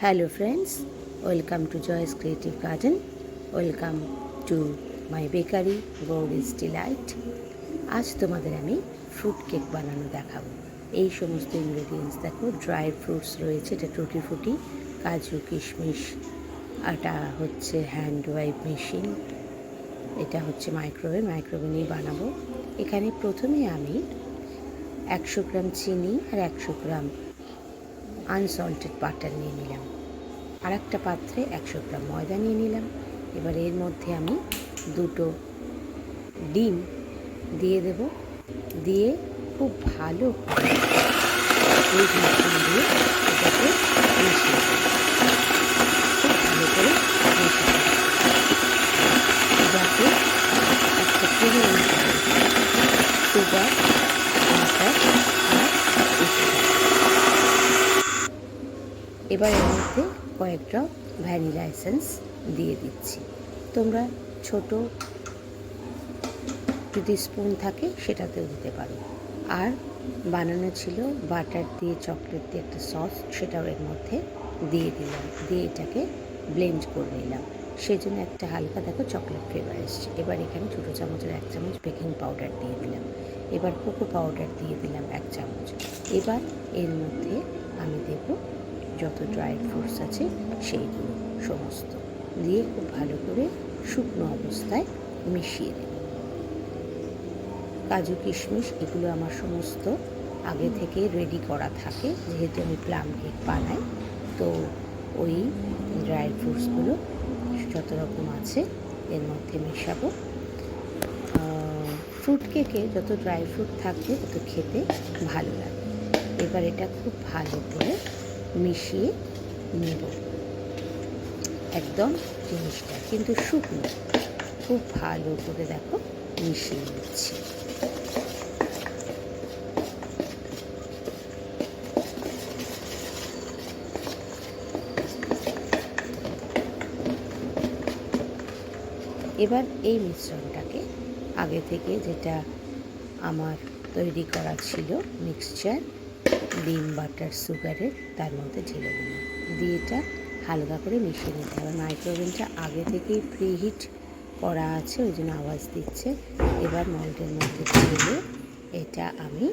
Hello friends, welcome to Joy's Creative Garden. Welcome to my bakery, Gaury's Delight. আজ তোমাদের আমি fruit cake বানানো দেখাবো। এই সমস্ত ইনগ্রেডিয়েন্টস দেখো, ড্রাই ফ্রুটস রয়েছে, এটা টুটি ফুটি, কাজু, কিশমিশ, এটা হচ্ছে হ্যান্ড ওয়াইপ মেশিন, এটা হচ্ছে মাইক্রোওয়েভ নিয়ে বানাবো। এখানে প্রথমে আমি 100 গ্রাম চিনি আর 100 গ্রাম আনসল্টেড বাটার নিয়ে নিলাম। আর একটা পাত্রে 100 গ্রাম ময়দা নিয়ে নিলাম। এবার এর মধ্যে আমি 2টো ডিম দিয়ে দেব, দিয়ে খুব ভালো করে দিয়ে এটাকে মিশিয়ে দেব, খুব ভালো করে মিশিয়ে যাতে একটা পুরো সুগার, বাটার আর এবার এর মধ্যে কয়েক ড্রপ ভ্যানিলা এসেন্স দিয়ে দিচ্ছি। তোমরা ছোট যদি স্পুন থাকে সেটাতেও দিতে পারো। আর বানানো ছিল বাটার দিয়ে, চকলেট দিয়ে একটা সস, সেটাও এর মধ্যে দিয়ে দিলাম, দিয়ে এটাকে ব্লেন্ড করে নিলাম। সেজন্য একটা হালকা দেখো চকলেট ফ্লেভার এসছে। এবার এখানে ছোটো চামচের 1 চামচ বেকিং পাউডার দিয়ে দিলাম। এবার কোকো পাউডার দিয়ে দিলাম 1 চামচ। এবার এর মধ্যে আমি দেব যত ড্রাই ফ্রুটস আছে সেইগুলো সমস্ত দিয়ে খুব ভালো করে শুকনো অবস্থায় মিশিয়ে দেব। কাজু, কিশমিশ এগুলো আমার সমস্ত আগে থেকে রেডি করা থাকে, যেহেতু আমি প্লাম কেক বানাই। তো ওই ড্রাই ফ্রুটসগুলো যত রকম আছে এর মধ্যে মেশাবো। ফ্রুট কেকে যত ড্রাই ফ্রুট থাকবে তত খেতে ভালো লাগে। এবার এটা খুব ভালো করে মিশিয়ে নেব। একদম জিনিসটা কিন্তু শুকনো, খুব ভালো করে দেখো মিশিয়ে নিচ্ছি। এবার এই মিশ্রণটাকে আগে থেকে যেটা আমার তৈরি করা ছিল মিক্সচার, ডিম, বাটার, সুগারের, তার মধ্যে ঢেলে দিলাম, দিয়ে এটা হালকা করে মিশিয়ে নিতে হবে। মাইক্রোওভেনটা আগে থেকেই প্রিহিট করা আছে, ওই জন্য আওয়াজ দিচ্ছে। এবার মল্টের মধ্যে ঢেলে এটা আমি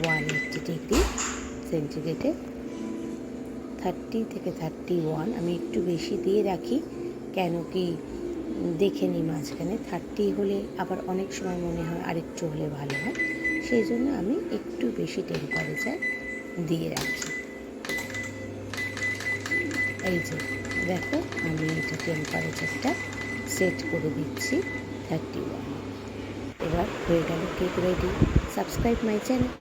180 ডিগ্রি সেন্টিগ্রেডে 30 থেকে 31, আমি একটু বেশি দিয়ে রাখি, কেন কি দেখে নিই মাঝখানে 30 হলে আবার অনেক সময় মনে হয় আরেকটু হলে ভালো হয়, সেই জন্য আমি একটু বেশি টেম্পারেচার দিয়ে রাখি। এই যে দেখো, আমি এটা টেম্পারেচারটা সেট করে দিচ্ছি 31। এবার হয়ে গেল cake ready. Subscribe my channel.